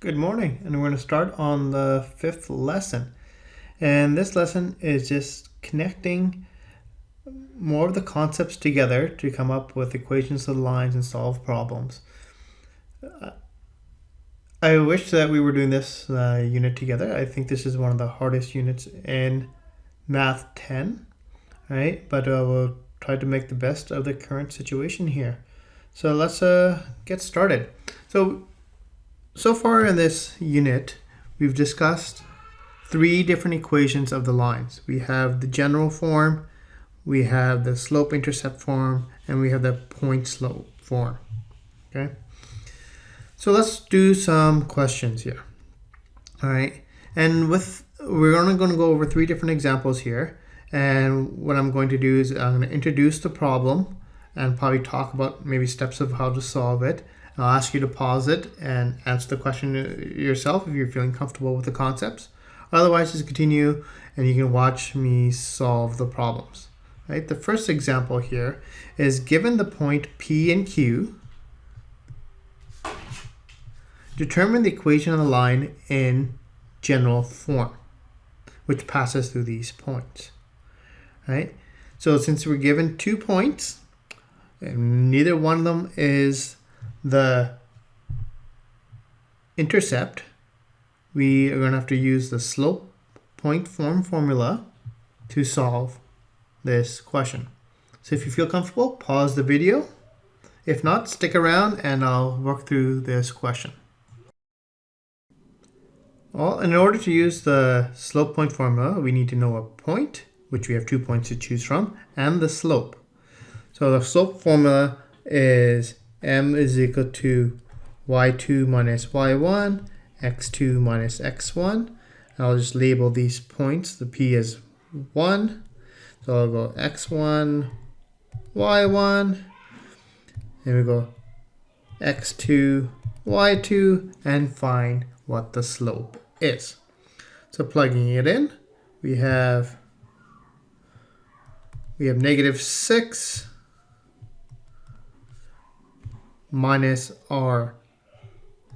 Good morning, and we're going to start on the 5th lesson. And this lesson is just connecting more of the concepts together to come up with equations of the lines and solve problems. I wish that we were doing this unit together. I think this is one of the hardest units in Math 10, right? But we'll try to make the best of the current situation here. So let's get started. So far in this unit, we've discussed three different equations of the lines. We have the general form, we have the slope-intercept form, and we have the point-slope form. Okay. So let's do some questions here. All right. And we're only going to go over three different examples here. And what I'm going to do is I'm going to introduce the problem and probably talk about maybe steps of how to solve it. I'll ask you to pause it and answer the question yourself if you're feeling comfortable with the concepts. Otherwise, just continue and you can watch me solve the problems. Right? The first example here is given the point P and Q, determine the equation of the line in general form, which passes through these points. Right? So since we're given 2 points, and neither one of them is the intercept, we are going to have to use the slope point form formula to solve this question. So if you feel comfortable, pause the video. If not, stick around and I'll work through this question. Well, in order to use the slope point formula, we need to know a point, which we have 2 points to choose from, and the slope. So the slope formula is m is equal to y2 minus y1, x2 minus x1. And I'll just label these points. The p is 1. So I'll go x1, y1, and we go x2, y2, and find what the slope is. So plugging it in, we have -6 minus our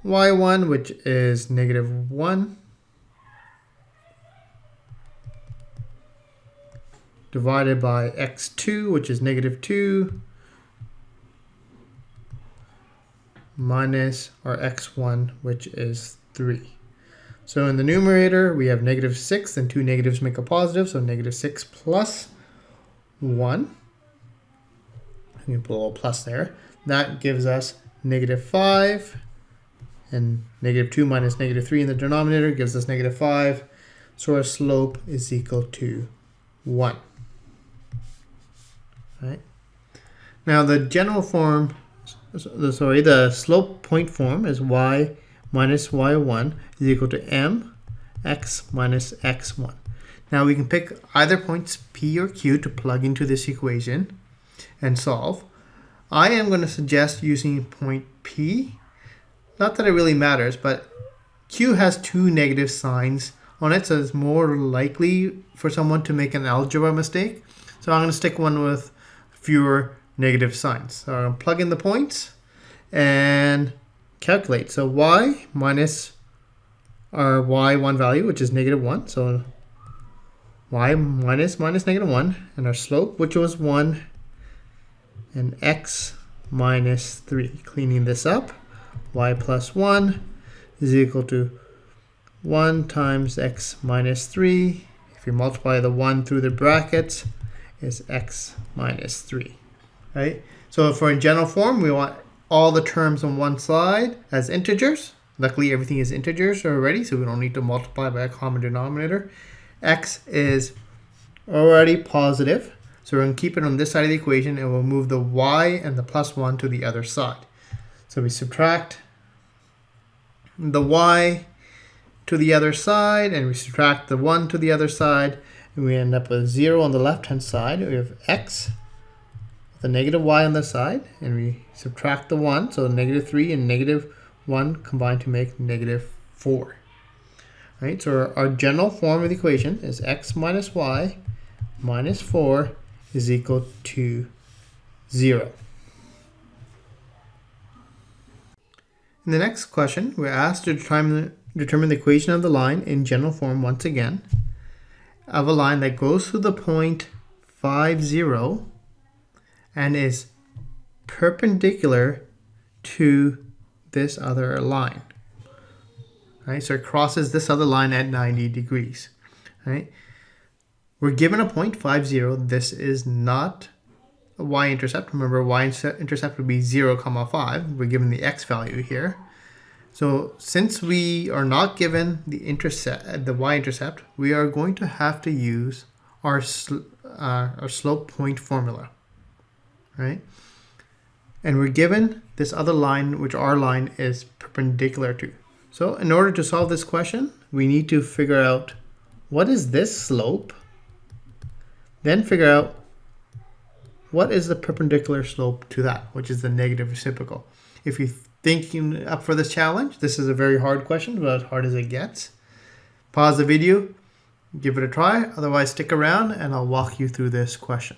y1, which is -1, divided by x2, which is -2, minus our x1, which is 3. So in the numerator, we have -6, and 2 negatives make a positive, so -6 plus 1. You can put a little plus there. That gives us -5, and -2 minus -3 in the denominator gives us -5. So our slope is equal to 1. Right. Now the general form, the slope point form is y minus y1 is equal to mx minus x1. Now we can pick either points P or Q to plug into this equation and solve. I am going to suggest using point P. Not that it really matters, but Q has 2 negative signs on it, so it's more likely for someone to make an algebra mistake. So I'm going to stick one with fewer negative signs. So I'm going to plug in the points and calculate. So y minus our y1 value, which is -1. So y minus -1, and our slope, which was 1, and x minus 3. Cleaning this up, y plus 1 is equal to 1 times x minus 3. If you multiply the 1 through the brackets, is x minus 3. Right? So for in general form, we want all the terms on one side as integers. Luckily, everything is integers already, so we don't need to multiply by a common denominator. X is already positive. So we're going to keep it on this side of the equation, and we'll move the y and the plus 1 to the other side. So we subtract the y to the other side, and we subtract the 1 to the other side, and we end up with 0 on the left-hand side. We have x with a -y on the side, and we subtract the 1, so -3 and -1 combine to make -4. Right? So our general form of the equation is x minus y minus 4 is equal to 0. In the next question, we're asked to determine the equation of the line in general form once again, of a line that goes through the point 5, 0 and is perpendicular to this other line. Right? So it crosses this other line at 90 degrees. Right? We're given a point 5, 0. This is not a y-intercept. Remember, y-intercept would be 0, 5. We're given the x value here. So since we are not given the y-intercept, we are going to have to use our slope point formula, right? And we're given this other line, which our line is perpendicular to. So in order to solve this question, we need to figure out what is this slope, then figure out what is the perpendicular slope to that, which is the negative reciprocal. If you're thinking up for this challenge, this is a very hard question, but as hard as it gets. Pause the video, give it a try, otherwise stick around and I'll walk you through this question.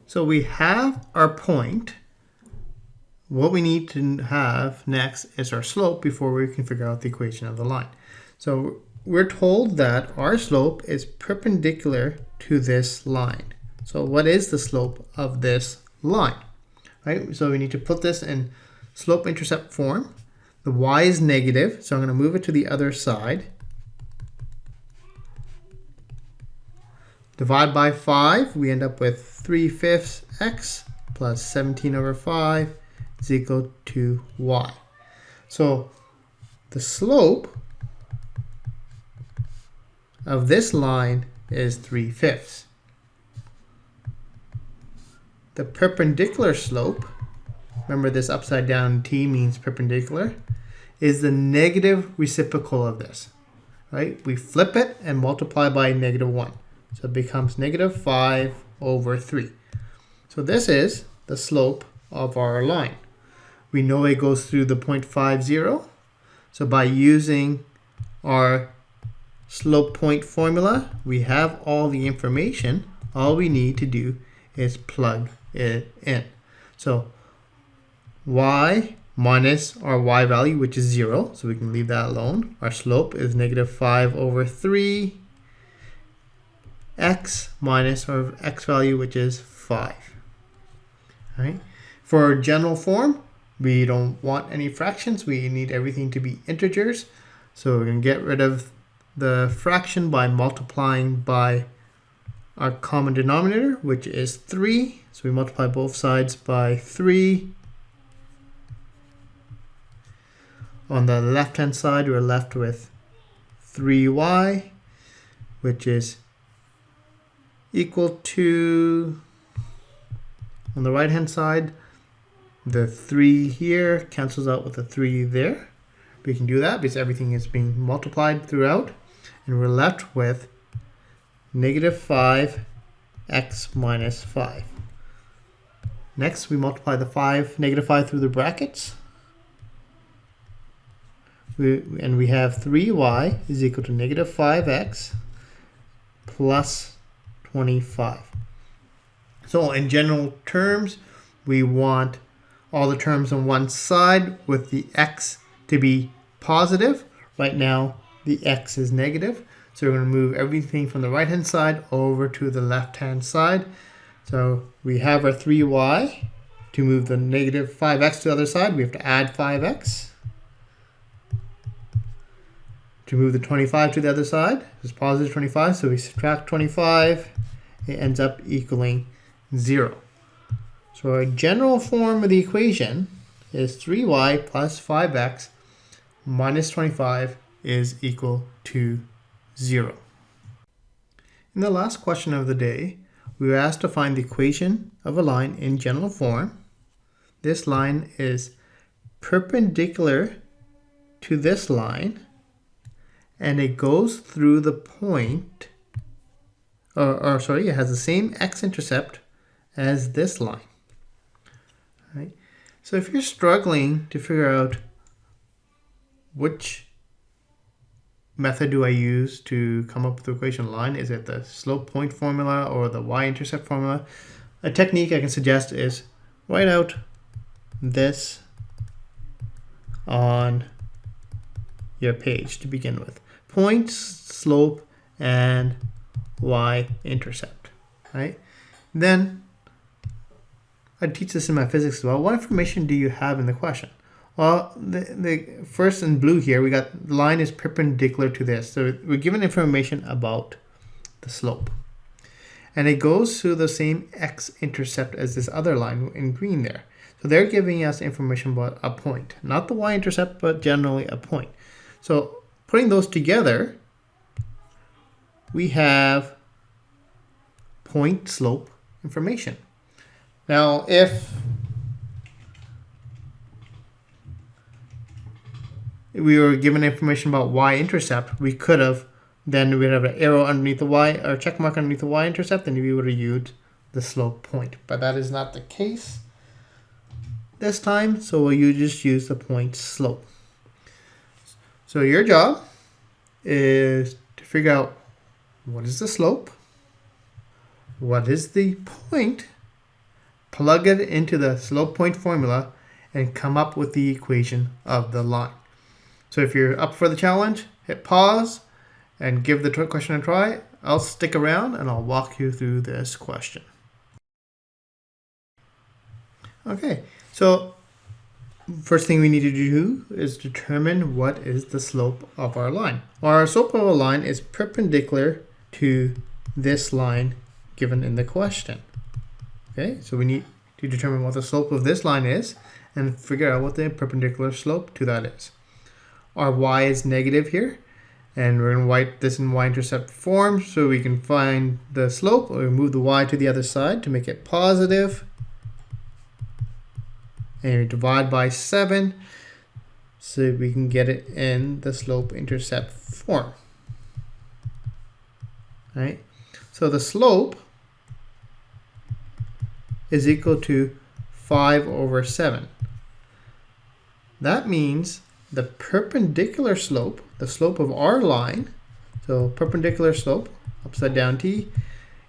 So we have our point. What we need to have next is our slope before we can figure out the equation of the line. So we're told that our slope is perpendicular to this line. So what is the slope of this line? Right? So we need to put this in slope-intercept form. The y is negative, so I'm going to move it to the other side. Divide by 5, we end up with 3/5 x plus 17/5 is equal to y. So the slope of this line is 3/5. The perpendicular slope, remember this upside down t means perpendicular, is the negative reciprocal of this, right? We flip it and multiply by -1. So it becomes -5/3. So this is the slope of our line. We know it goes through the point 5, 0. So by using our slope point formula, we have all the information. All we need to do is plug it in. So y minus our y value, which is 0, so we can leave that alone. Our slope is -5/3. X minus our x value, which is 5. All right. For general form, we don't want any fractions. We need everything to be integers. So we're going to get rid of the fraction by multiplying by our common denominator, which is 3. So we multiply both sides by 3. On the left-hand side, we're left with 3y, which is equal to, on the right-hand side, the 3 here cancels out with the 3 there. We can do that because everything is being multiplied throughout. And we're left with -5x minus 5. Next, we multiply the -5 through the brackets. And we have 3y is equal to -5x plus 25. So in general terms, we want all the terms on one side with the x to be positive. Right now, the x is negative. So we're going to move everything from the right-hand side over to the left-hand side. So we have our 3y. To move the -5x to the other side, we have to add 5x. To move the 25 to the other side, it's positive 25, so we subtract 25. It ends up equaling 0. So our general form of the equation is 3y plus 5x minus 25 is equal to 0. In the last question of the day, we were asked to find the equation of a line in general form. This line is perpendicular to this line, and it goes through the point, it has the same x-intercept as this line. Right? So if you're struggling to figure out which method do I use to come up with the equation line, is it the slope point formula or the y-intercept formula? A technique I can suggest is write out this on your page to begin with. Point, slope, and y-intercept, right? Then, I teach this in my physics as well. What information do you have in the question? Well, the first in blue here, we got the line is perpendicular to this. So we're given information about the slope. And it goes through the same x-intercept as this other line in green there. So they're giving us information about a point. Not the y-intercept, but generally a point. So putting those together, we have point slope information. Now, if we were given information about y-intercept, we could have, then we'd have an arrow underneath the y, or check mark underneath the y-intercept, and we would have used the slope point. But that is not the case this time, so you just use the point slope. So your job is to figure out what is the slope, what is the point, plug it into the slope point formula, and come up with the equation of the line. So if you're up for the challenge, hit pause and give the question a try. I'll stick around and I'll walk you through this question. Okay, so first thing we need to do is determine what is the slope of our line. Well, our slope of a line is perpendicular to this line given in the question. Okay, so we need to determine what the slope of this line is and figure out what the perpendicular slope to that is. Our y is negative here, and we're going to write this in y-intercept form so we can find the slope. We'll move the y to the other side to make it positive. And we divide by 7 so we can get it in the slope-intercept form. Right? So the slope is equal to 5 over 7. That means the perpendicular slope, the slope of our line, so perpendicular slope, upside down t,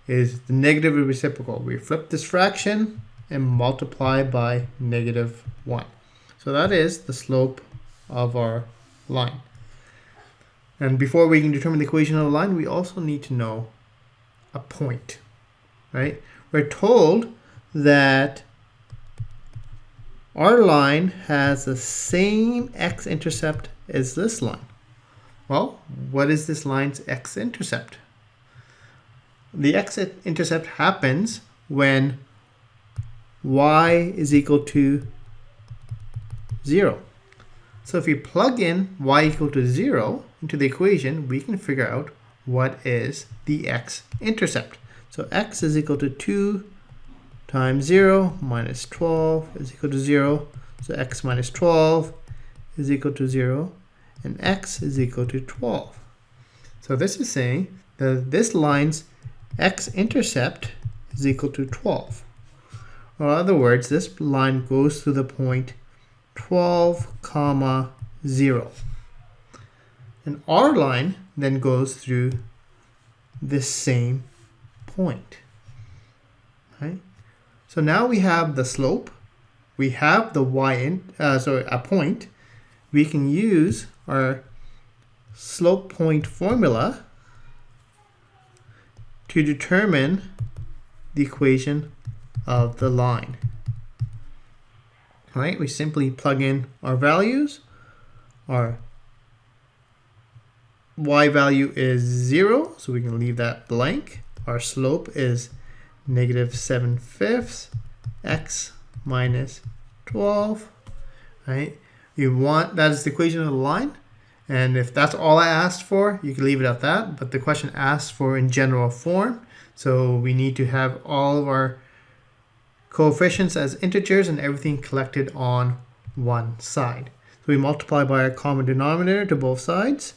is the negative reciprocal. We flip this fraction and multiply by -1. So that is the slope of our line. And before we can determine the equation of the line, we also need to know a point, right? We're told that our line has the same x-intercept as this line. Well, what is this line's x-intercept? The x-intercept happens when y is equal to 0. So if we plug in y equal to 0 into the equation, we can figure out what is the x-intercept. So x is equal to 2 times 0 minus 12 is equal to 0. So x minus 12 is equal to 0, and x is equal to 12. So this is saying that this line's x-intercept is equal to 12. Or in other words, this line goes through the point 12, 0. And our line then goes through this same point. Right? So now we have the slope, we have the a point. We can use our slope point formula to determine the equation of the line. Right? We simply plug in our values. Our y value is 0, so we can leave that blank. Our slope is -7/5 x minus 12. Right? That is the equation of the line. And if that's all I asked for, you can leave it at that. But the question asks for in general form. So we need to have all of our coefficients as integers and everything collected on one side. So we multiply by our common denominator to both sides.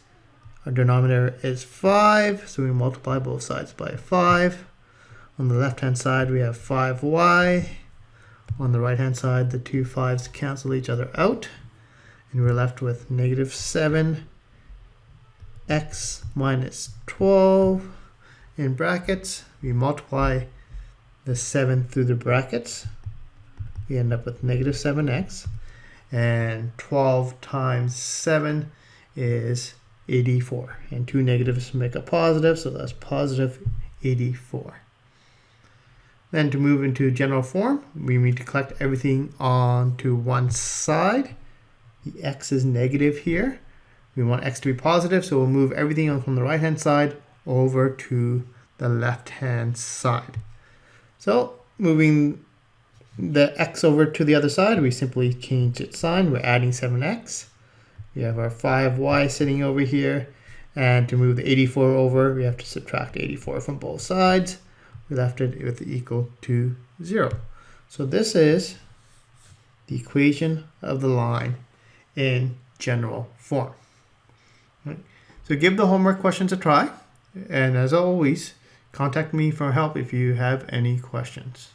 Our denominator is 5, so we multiply both sides by 5. On the left-hand side, we have 5y. On the right-hand side, the two 5's cancel each other out. And we're left with -7 x minus 12 in brackets. We multiply the 7 through the brackets. We end up with -7x. and 12 times 7 is 84. And two negatives make a positive, so that's positive 84. Then to move into general form, we need to collect everything onto one side. The x is negative here. We want x to be positive, so we'll move everything on from the right-hand side over to the left-hand side. So moving the x over to the other side, we simply change its sign. We're adding 7x. We have our 5y sitting over here. And to move the 84 over, we have to subtract 84 from both sides. We left it with equal to 0. So this is the equation of the line in general form. Right. So give the homework questions a try. And as always, contact me for help if you have any questions.